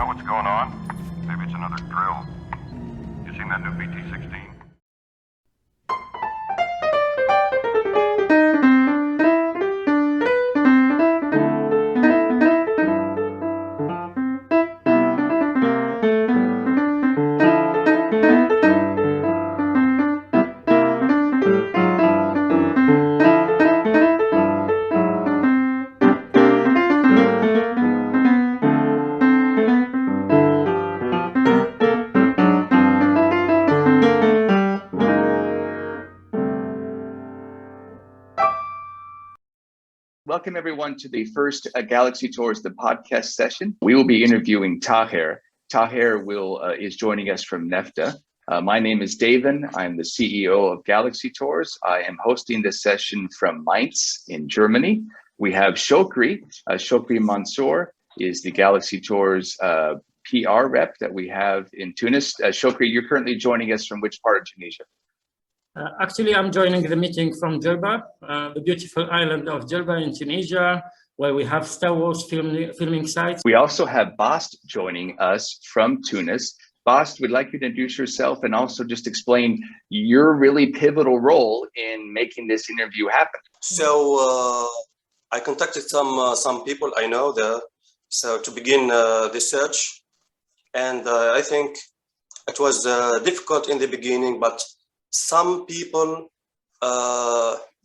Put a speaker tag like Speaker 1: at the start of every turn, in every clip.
Speaker 1: know what's going on? Maybe it's another drill. You seen that new BT-16?
Speaker 2: Welcome everyone to the first Galaxy Tours, the podcast session. We will be interviewing Taher. Taher is joining us from NEFTA. My name is Davin. I'm the CEO of Galaxy Tours. I am hosting this session from Mainz in Germany. We have Shokri. Shokri Mansour is the Galaxy Tours PR rep that we have in Tunis. Shokri, you're currently joining us from which part of Tunisia?
Speaker 3: Actually, I'm joining the meeting from Dewback, the beautiful island of Dewback in Tunisia, where we have Star Wars filming sites.
Speaker 2: We also have Bast joining us from Tunis. Bast, we'd like you to introduce yourself and also just explain your really pivotal role in making this interview happen.
Speaker 4: So I contacted some people I know there, so to begin the search, and I think it was difficult in the beginning, but some people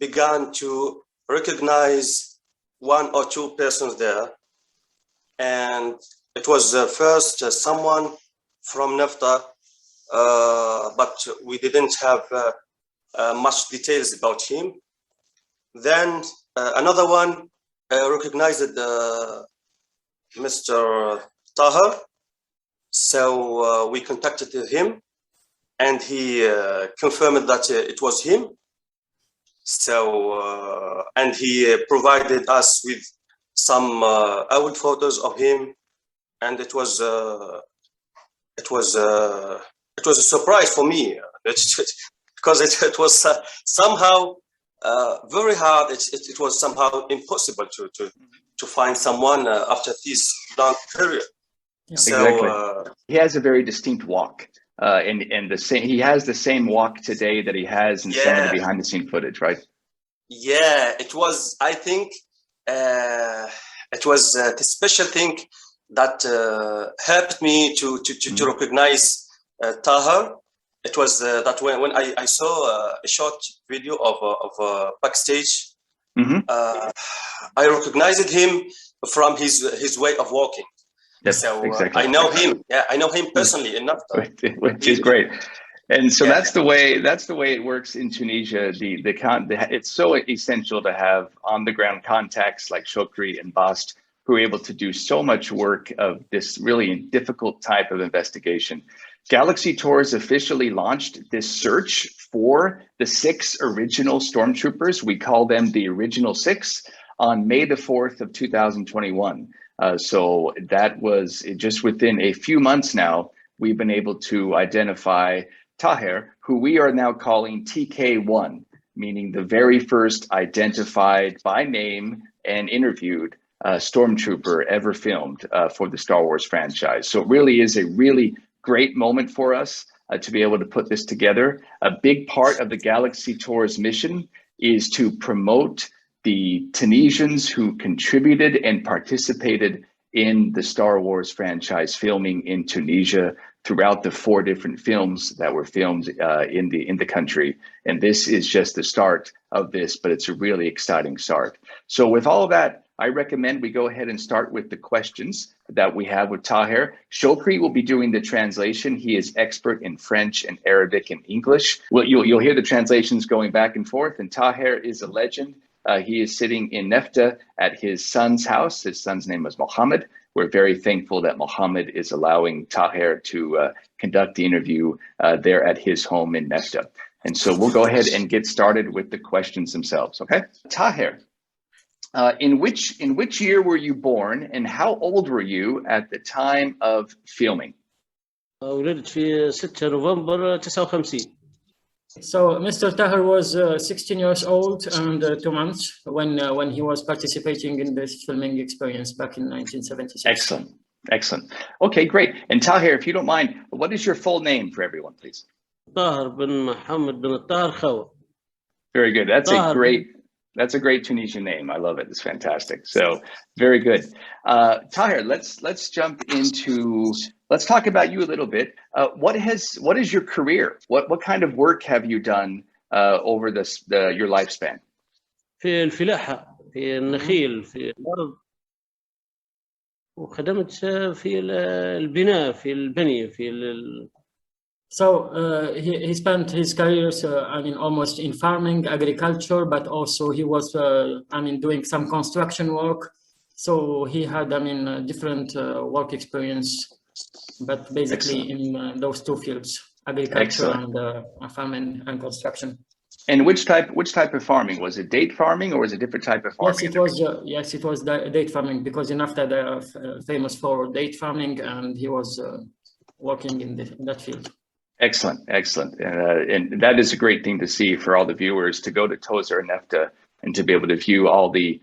Speaker 4: began to recognize one or two persons there. And it was first someone from NEFTA, but we didn't have much details about him. Then another one recognized Mr. Taher. So we contacted him, and he confirmed that it was him. So, and he provided us with some old photos of him, and it was a surprise for me because it was somehow very hard. It was somehow impossible to find someone after this long period.
Speaker 2: Yeah.
Speaker 4: So,
Speaker 2: exactly. He has a very distinct walk. And he has the same walk today that he has in some of the behind the scene footage, right?
Speaker 4: Yeah, it was, I think, it was the special thing that helped me to recognize Taher. It was that when I saw a short video of backstage, I recognized him from his way of walking.
Speaker 2: Yes,
Speaker 4: so
Speaker 2: exactly.
Speaker 4: I know him. Yeah, I know him personally enough.
Speaker 2: Which is great. And so that's the way it works in Tunisia. It's so essential to have on the ground contacts like Shokri and Bast who are able to do so much work of this really difficult type of investigation. Galaxy Tours officially launched this search for the 6 original Stormtroopers. We call them the Original 6 on May the 4th of 2021. So that was just within a few months now, we've been able to identify Taher, who we are now calling TK-1, meaning the very first identified by name and interviewed Stormtrooper ever filmed for the Star Wars franchise. So it really is a really great moment for us to be able to put this together. A big part of the Galaxy Tours mission is to promote the Tunisians who contributed and participated in the Star Wars franchise filming in Tunisia throughout the 4 different films that were filmed in the country. And this is just the start of this, but it's a really exciting start. So with all of that, I recommend we go ahead and start with the questions that we have with Taher. Shokri will be doing the translation. He is expert in French and Arabic and English. Well, you'll hear the translations going back and forth, and Taher is a legend. He is sitting in NEFTA at his son's house. His son's name is Mohammed. We're very thankful that Mohammed is allowing Taher to conduct the interview there at his home in NEFTA. And so we'll go ahead and get started with the questions themselves, okay? Taher, in which year were you born and how old were you at the time of filming?
Speaker 5: ولدت في 6 نوفمبر 59.
Speaker 3: So Mr. Taher was 16 years old and 2 months when he was participating in this filming experience back in 1976.
Speaker 2: Excellent. Okay, great. And Taher, if you don't mind, what is your full name for everyone, please?
Speaker 5: طاهر بن محمد بن الطاهر خوا.
Speaker 2: Very good.
Speaker 5: طاهر.
Speaker 2: That's a great Tunisian name. I love it. It's fantastic. So very good. Taher, let's jump into, let's talk about you a little bit. What is your career? What kind of work have you done over your lifespan?
Speaker 5: في الفلاحة، في النخيل، في الأرض، وخدمت في البناء، في البني، في
Speaker 3: So he spent his career, I mean, almost in farming, agriculture, but also he was, I mean, doing some construction work. So he had, I mean, different work experience, but basically in those two fields, agriculture and farming and construction.
Speaker 2: And which type of farming? Was it date farming or was it a different type of farming?
Speaker 3: Yes, it was date farming, because in NAFTA they are famous for date farming, and he was working in that field.
Speaker 2: Excellent. And that is a great thing to see for all the viewers, to go to Tozer and NAFTA and to be able to view all the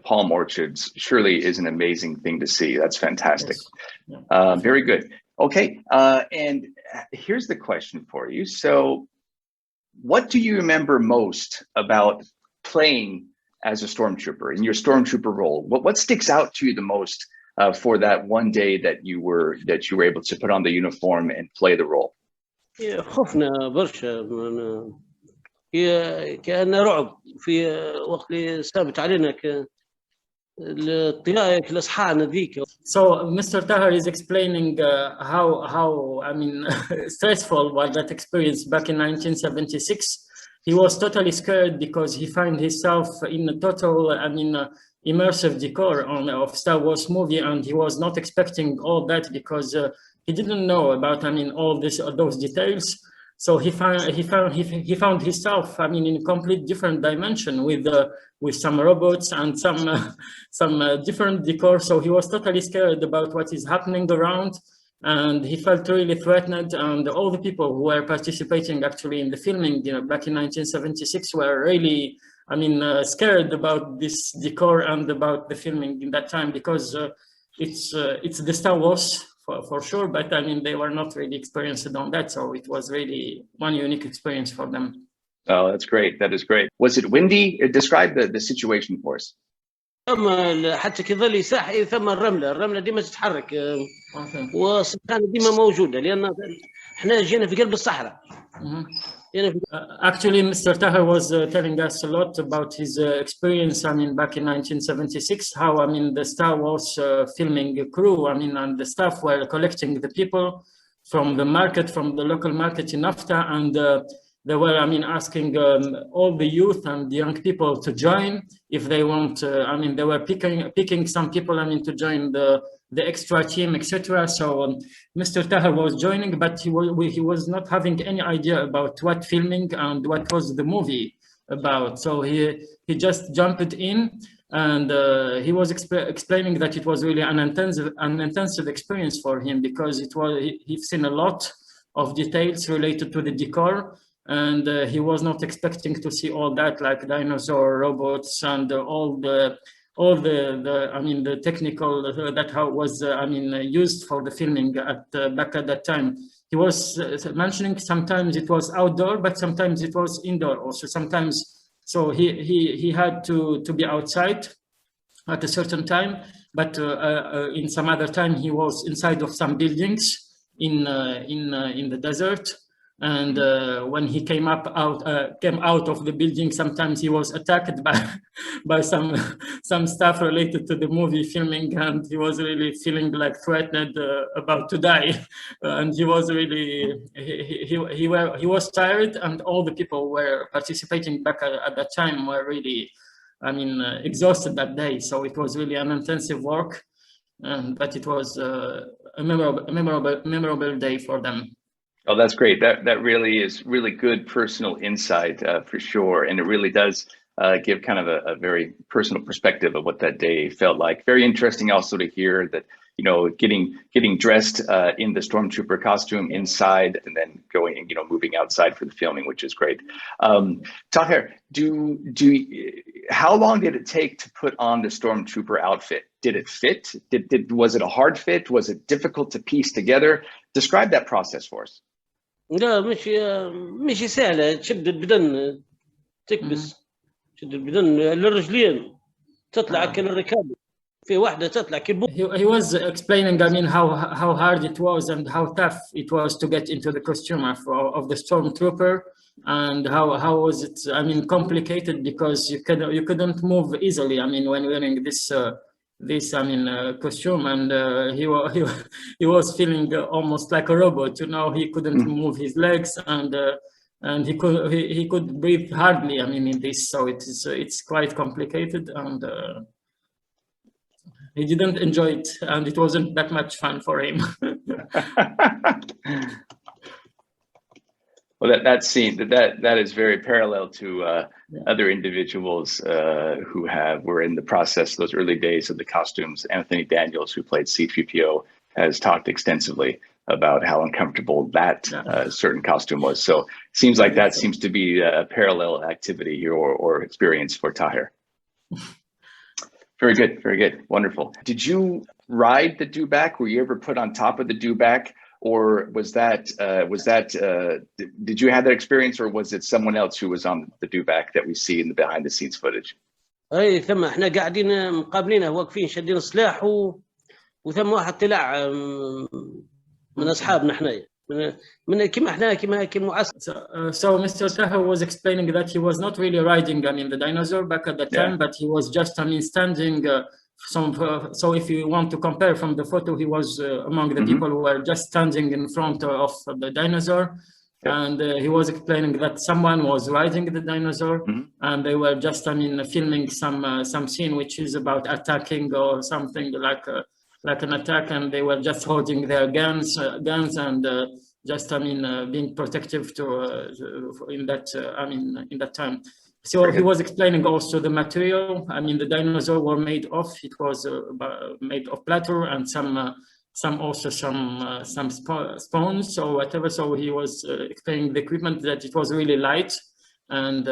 Speaker 2: palm orchards. Surely is an amazing thing to see. That's fantastic. Yes. Yeah. Very good. Okay, and here's the question for you. So what do you remember most about playing as a stormtrooper, in your stormtrooper role? What sticks out to you the most for that one day that you were able to put on the uniform and play the role?
Speaker 5: خفنا برشا، كأن رعب في وقت اللي ثابت علينا الطيائك الأصحاء ذيك.
Speaker 3: So Mr. Taher is explaining how I mean stressful was that experience back in 1976. He was totally scared because he found himself in a total, I mean, immersive decor of Star Wars movie, and he was not expecting all that because he didn't know about, I mean, all those details. So he found himself, I mean, in a complete different dimension with some robots and some different decor. So he was totally scared about what is happening around, and he felt really threatened. And all the people who were participating actually in the filming, back in 1976, were really, I mean, scared about this decor and about the filming in that time, because it's the Star Wars. For sure, but I mean, they were not really experienced on that, so it was really one unique experience for them.
Speaker 2: Oh, that's great. That is great. Was it windy? Describe the situation for us.
Speaker 5: حتى كي ظل يساحي ثم الرملة ديما تتحرك، والسكان ديما موجودة، لأن احنا جينا في قلب الصحراء.
Speaker 3: Actually, Mr. Taher was telling us a lot about his experience, I mean, back in 1976, how, I mean, the Star Wars filming crew, I mean, and the staff were collecting the people from the market, from the local market in NAFTA, and they were, I mean, asking all the youth and the young people to join if they want. I mean, they were picking some people, I mean, to join the extra team, etc. So Mr. Taher was joining, but he was not having any idea about what filming and what was the movie about. So he just jumped in, and he was explaining that it was really an intensive experience for him, because he's seen a lot of details related to the decor, and he was not expecting to see all that, like dinosaur robots and all the I mean, the technical that was I mean, used for the filming back at that time. He was mentioning sometimes it was outdoor, but sometimes it was indoor also. Sometimes, so he had to be outside at a certain time, but in some other time he was inside of some buildings in the desert. And when he came out of the building, sometimes he was attacked by some stuff related to the movie filming, and he was really feeling like threatened, about to die. And he was really he was tired, and all the people who were participating back at that time were really, I mean, exhausted that day. So it was really an intensive work, but it was a memorable day for them.
Speaker 2: Oh, that's great. That really is really good personal insight for sure. And it really does give kind of a very personal perspective of what that day felt like. Very interesting also to hear that, getting dressed in the Stormtrooper costume inside and then going, moving outside for the filming, which is great. Taher, how long did it take to put on the Stormtrooper outfit? Did it fit? Was it a hard fit? Was it difficult to piece together? Describe that process for us.
Speaker 5: لا مش سهلة. تشد البدن تكبس، تشد البدن للرجلين تطلع كالركاب في واحدة تطلع كالبوم.
Speaker 3: He was explaining, I mean, how hard it was and how tough it was to get into the costume of the Stormtrooper, and how was it, I mean, complicated because you couldn't move easily, I mean, when wearing this costume, and he was feeling almost like a robot, you know. He couldn't move his legs, and he could breathe hardly, I mean, in this, so it's quite complicated, and he didn't enjoy it, and it wasn't that much fun for him.
Speaker 2: Well, that scene that is very parallel to other individuals who were in the process those early days of the costumes. Anthony Daniels, who played C-3PO, has talked extensively about how uncomfortable that certain costume was. So it seems like that seems to be a parallel activity here or experience for Taher. Very good, very good, wonderful. Did you ride the dewback? Were you ever put on top of the dewback, or did you have that experience, or was it someone else who was on the dewback that we see in the behind the scenes footage?
Speaker 5: اي ثم احنا قاعدين مقابلينه واقفين شادين السلاح وثم واحد طلع من اصحابنا احنا من كيما احنا كيما معسكر.
Speaker 3: So Mr. Taher was explaining that he was not really riding, I mean, the dinosaur back at the time, but he was just, I mean, standing. So if you want to compare from the photo, he was among the people who were just standing in front of the dinosaur, and he was explaining that someone was riding the dinosaur, and they were just, I mean, filming some scene which is about attacking or something like an attack, and they were just holding their guns and just, I mean, being protective in that time. So he was explaining also the material. I mean, the dinosaur were made of. It was made of platter and some stones or whatever. So he was explaining the equipment, that it was really light, and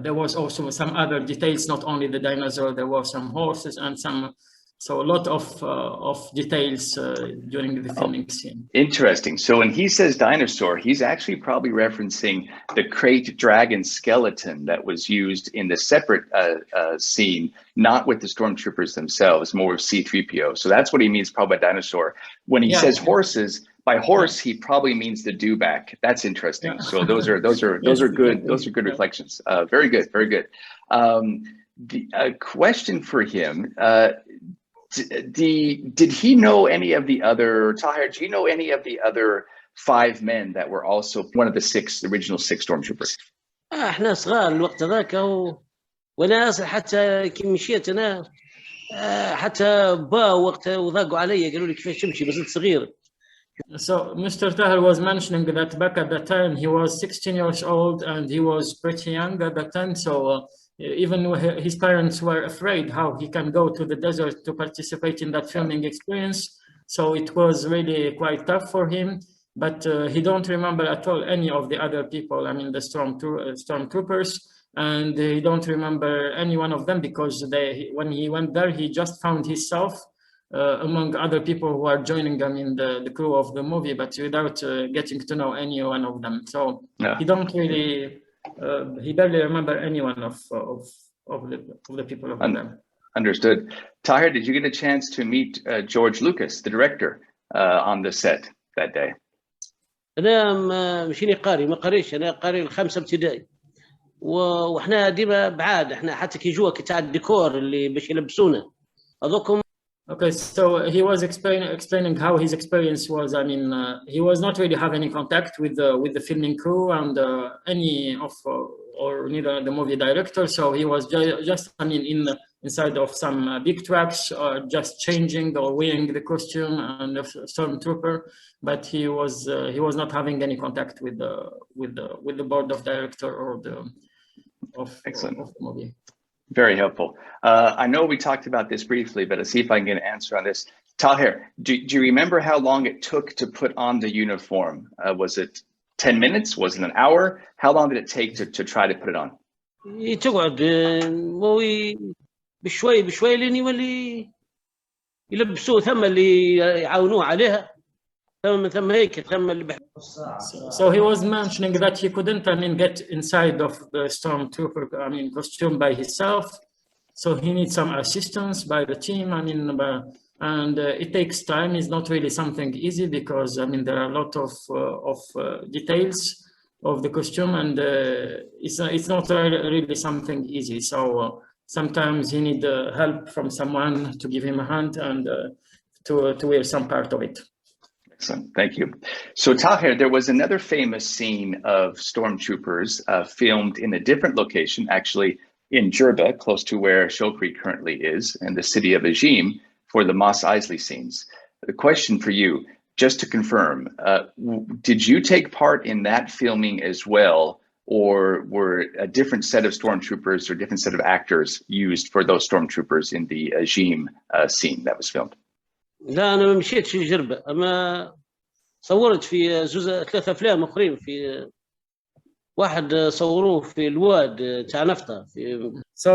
Speaker 3: there was also some other details. Not only the dinosaur, there were some horses and so a lot of details during the filming scene.
Speaker 2: Interesting. So when he says dinosaur, he's actually probably referencing the crate dragon skeleton that was used in the separate scene, not with the stormtroopers themselves, more with C-3PO. So that's what he means probably by dinosaur. When he says horses, by horse he probably means the dewback. That's interesting. Yeah. So those are good reflections. Very good, very good. The question for him. Did he know any of the other, Taher, do you know any of the other 5 men that were also one of the original six stormtroopers?
Speaker 5: احنا صغار الوقت هذاك وانا حتى كي مشيت انا حتى با وقت وضاقوا علي قالوا لي كيفاش تمشي بس انت صغير.
Speaker 3: So Mr. Taher was mentioning that back at that time he was 16 years old and he was pretty young at that time, so even his parents were afraid how he can go to the desert to participate in that filming experience. So it was really quite tough for him, but he don't remember at all any of the other people, I mean the stormtroopers, and he don't remember any one of them because when he went there, he just found himself among other people who are joining, I mean, the crew of the movie, but without getting to know any one of them. So he don't really, he barely remember any one of the people of them.
Speaker 2: Understood. Taher, did you get a chance to meet George Lucas, the director, on the set that day?
Speaker 5: أنا مشيني قاري ما قريش أنا قاري الخامسة ابتدائي وإحنا ديما بعاد إحنا حتى كي جوا كي تاع الديكور اللي باش يلبسونا هذوكم.
Speaker 3: Okay, so he was explaining how his experience was. I mean, he was not really having any contact with the filming crew and any of or neither the movie director. So he was just I mean, inside of some big trucks, or just changing or wearing the costume and the stormtrooper. But he was not having any contact with the board of director or of the movie.
Speaker 2: Very helpful. I know we talked about this briefly, but let's see if I can get an answer on this. Taher, do you remember how long it took to put on the uniform? Was it 10 minutes? Was it an hour? How long did it take to try to put it on?
Speaker 5: بشوي بشوي لين يولي يلبسوه، ثم اللي يعاونوه عليها، ثم هيك، ثم اللي
Speaker 3: So he was mentioning that he couldn't, I mean, get inside of the stormtrooper, I mean, costume by himself. So he needs some assistance by the team. I mean, and it takes time. It's not really something easy because I mean there are a lot of details of the costume, and it's not really something easy. So sometimes he need help from someone to give him a hand and to wear some part of it.
Speaker 2: Excellent, thank you. So Taher, there was another famous scene of stormtroopers filmed in a different location, actually in Jerba, close to where Shokri currently is, and the city of Ajim, for the Mos Eisley scenes. The question for you, just to confirm, did you take part in that filming as well, or were a different set of stormtroopers or different set of actors used for those stormtroopers in the Ajim scene that was filmed?
Speaker 5: لا أنا ما مشيتش جربة، أما صورت في ثلاثة أفلام أخرين. في واحد صوروه في الواد تاع نفطة.
Speaker 3: So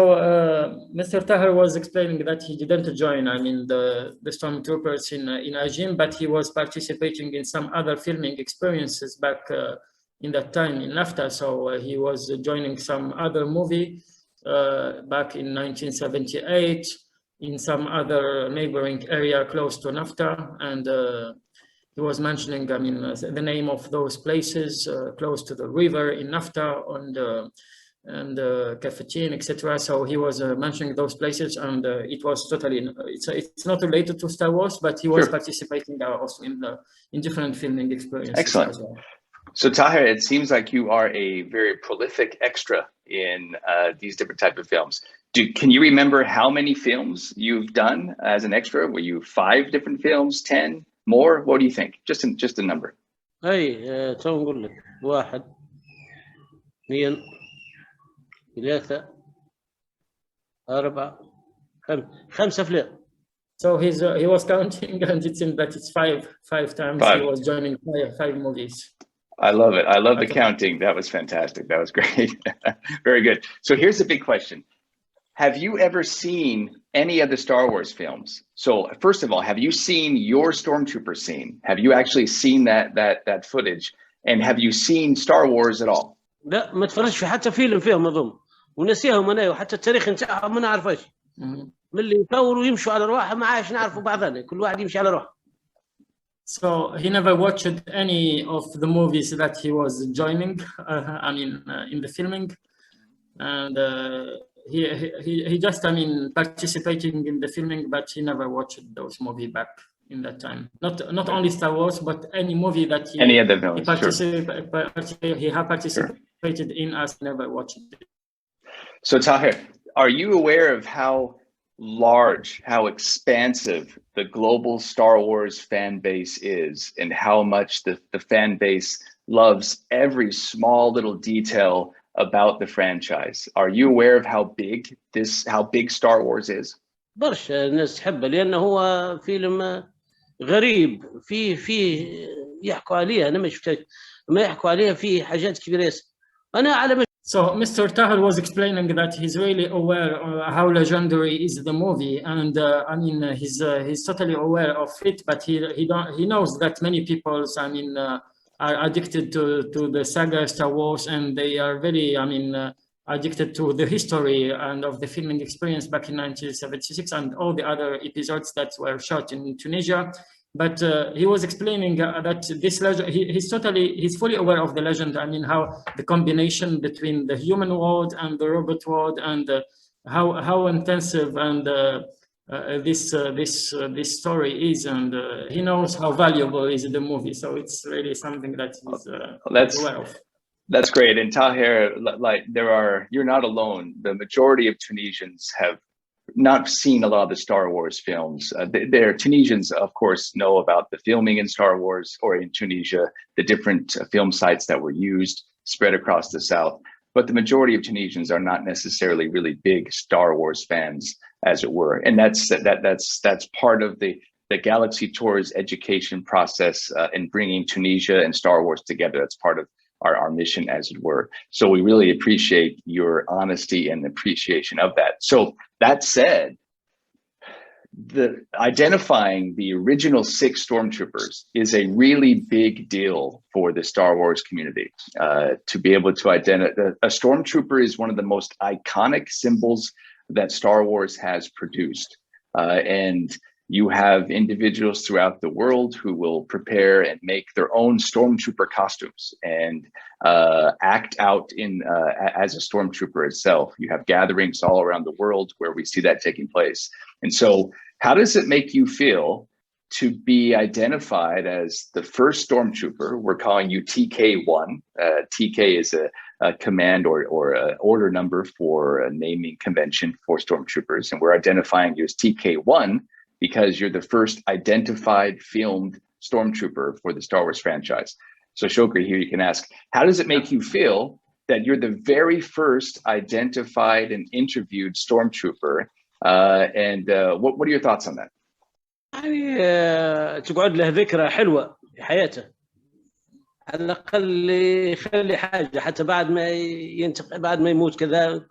Speaker 3: Mr. Taher was explaining that he didn't join, I mean, the stormtroopers in Ajim, but he was participating in some other filming experiences back in that time in Nafta. So he was joining some other movie back in 1978 in some other neighboring area close to Nafta, and he was mentioning, I mean, the name of those places close to the river in Nafta and Kafatin, etc. So he was mentioning those places, and it was totally, it's not related to Star Wars, but he was participating also in different filming experiences.
Speaker 2: Excellent.
Speaker 3: As well.
Speaker 2: So Taher, it seems like you are a very prolific extra in these different type of films. Can you remember how many films you've done as an extra? Were you 5 different films, 10? More? What do you think? Just a number.
Speaker 5: أي تو نقول لك 1 2 3 4 5 أفلام.
Speaker 3: So he was counting, and it seemed that it's five times he was joining 5 movies.
Speaker 2: I love it. I love the counting. That was fantastic. That was great. Very good. So here's the big question. Have you ever seen any of the Star Wars films? So first of all, have you seen your Stormtrooper scene? Have you actually seen that footage? And have you seen Star Wars at all?
Speaker 5: لا ما تفرجش في حتى فيلم فيهم أظن، ونسيهم أنا، وحتى التاريخ نتاعهم ما نعرفش. من اللي يطوروا يمشوا على رواحهم ما عادش نعرفوا بعضنا، كل واحد يمشي على روحه.
Speaker 3: So he never watched any of the movies that he was joining, I mean, in the filming, and he just, I mean, participating in the filming, but he never watched those movies back in that time. Not only Star Wars, but any movie that he participated in, as never watched it.
Speaker 2: So Taher, are you aware of how large, how expansive the global Star Wars fan base is, and how much the fan base loves every small little detail about the franchise? Are you aware of how big Star Wars is?
Speaker 5: برشا الناس تحبه لأنه هو فيلم غريب، فيه يحكوا عليه، أنا ما شفتش ما يحكوا عليه، فيه حاجات كبيرة. أنا على
Speaker 3: So Mr. Taher was explaining that he's really aware of how legendary is the movie, and I mean he's totally aware of it, but he knows that many people, I mean, are addicted to the saga Star Wars, and they are very, I mean, addicted to the history and of the filming experience back in 1976 and all the other episodes that were shot in Tunisia. But he was explaining that this legend, he's fully aware of the legend. I mean, how the combination between the human world and the robot world, and how intensive and this story is, and he knows how valuable is the movie. So it's really something that he's aware of.
Speaker 2: That's great. And Taher, like you're not alone. The majority of Tunisians have not seen a lot of the Star Wars films. Tunisians, of course, know about the filming in Star Wars or in Tunisia, the different film sites that were used spread across the South. But the majority of Tunisians are not necessarily really big Star Wars fans, as it were. And that's part of the Galaxy Tours education process in bringing Tunisia and Star Wars together. That's part of our mission, as it were. So we really appreciate your honesty and appreciation of that. So that said, identifying the original 6 stormtroopers is a really big deal for the Star Wars community. To be able to identify a stormtrooper is one of the most iconic symbols that Star Wars has produced, and you have individuals throughout the world who will prepare and make their own stormtrooper costumes and act out in as a stormtrooper itself. You have gatherings all around the world where we see that taking place. And so how does it make you feel to be identified as the first stormtrooper? We're calling you TK-1. TK is a command or a order number for a naming convention for stormtroopers. And we're identifying you as TK-1 because you're the first identified filmed stormtrooper for the Star Wars franchise. So Shokri, here you can ask, how does it make you feel that you're the very first identified and interviewed stormtrooper? And what are your thoughts on that?
Speaker 5: يعني تقعد له ذكرى حلوة في حياته، على الأقل يخلي حاجة حتى بعد ما يموت كذا.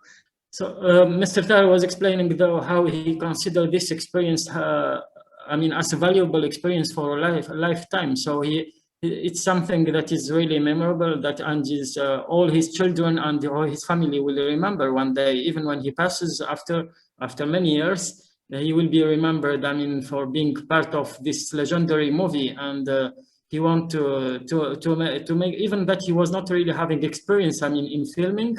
Speaker 3: So Mr. Taher was explaining though how he considered this experience, I mean, as a valuable experience for a lifetime. So it's something that is really memorable, that all his children and all his family will remember one day, even when he passes after many years. He will be remembered, I mean, for being part of this legendary movie, and he want to make, even that he was not really having experience, I mean, in filming,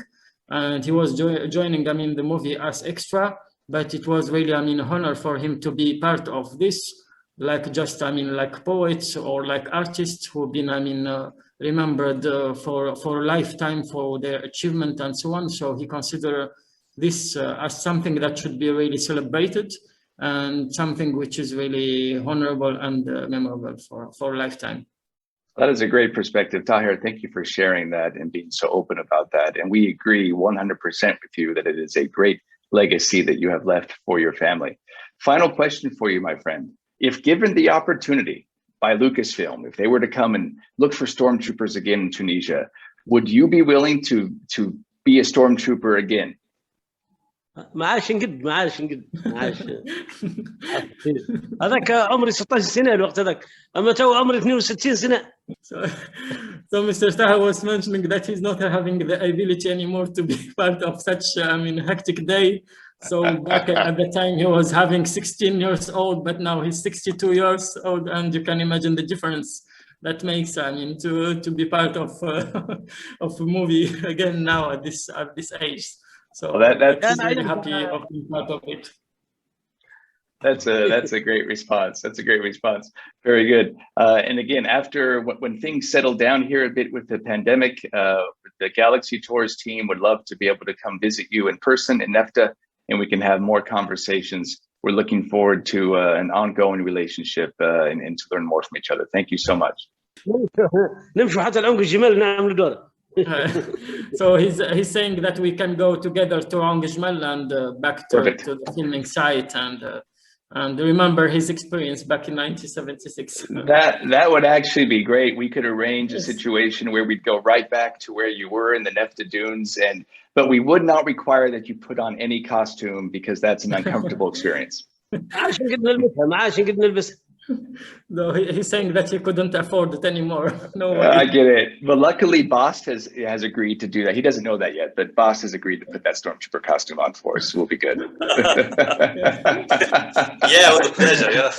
Speaker 3: and he was joining, I mean, the movie as extra, but it was really, I mean, honor for him to be part of this, like just, I mean, like poets or like artists who've been, I mean, remembered for a lifetime for their achievement and so on. So he considered this as something that should be really celebrated and something which is really honorable and memorable for a lifetime.
Speaker 2: That is a great perspective, Taher. Thank you for sharing that and being so open about that. And we agree 100% with you that it is a great legacy that you have left for your family. Final question for you, my friend. If given the opportunity by Lucasfilm, if they were to come and look for stormtroopers again in Tunisia, would you be willing to be a stormtrooper again?
Speaker 5: ما عادش نقد هذاك عمري 16 سنة الوقت هذاك، أما تو عمري 62 سنة.
Speaker 3: So Mr. Taher was mentioning that he's not having the ability anymore to be part of such, I mean, hectic day. So back at the time he was having 16 years old, but now he's 62 years old, and you can imagine the difference that makes, I mean, to be part of a movie again now at this age. So that's really happy of being part of it.
Speaker 2: That's a great response. That's a great response. Very good. And again, after when things settle down here a bit with the pandemic, the Galaxy Tours team would love to be able to come visit you in person in Nefta, and we can have more conversations. We're looking forward to an ongoing relationship and to learn more from each other. Thank you so much.
Speaker 5: نمشوا حتى العنق الجمال نعمل دورة.
Speaker 3: So he's saying that we can go together to Angejmal and back to the filming site and remember his experience back in 1976.
Speaker 2: That would actually be great. We could arrange a situation where we'd go right back to where you were in the Nefta Dunes, but we would not require that you put on any costume because that's an uncomfortable experience.
Speaker 3: No, he's saying that he couldn't afford it anymore. No way.
Speaker 2: I get it. But luckily, Bast has agreed to do that. He doesn't know that yet, but Bast has agreed to put that Stormtrooper costume on for us. We'll be good.
Speaker 4: Yeah, with pleasure. Yeah.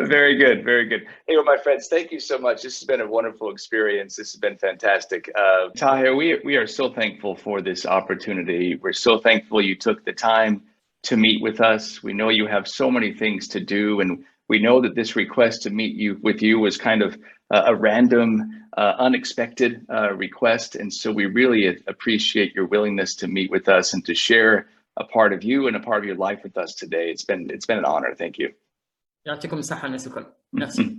Speaker 2: Very good. Very good. Hey, well, my friends, thank you so much. This has been a wonderful experience. This has been fantastic. Taher, we are so thankful for this opportunity. We're so thankful you took the time to meet with us. We know you have so many things to do, and we know that this request to meet with you was kind of a random, unexpected request. And so we really appreciate your willingness to meet with us and to share a part of you and a part of your life with us today. It's been an honor. Thank you.
Speaker 3: يعطيكم الصحة. Merci.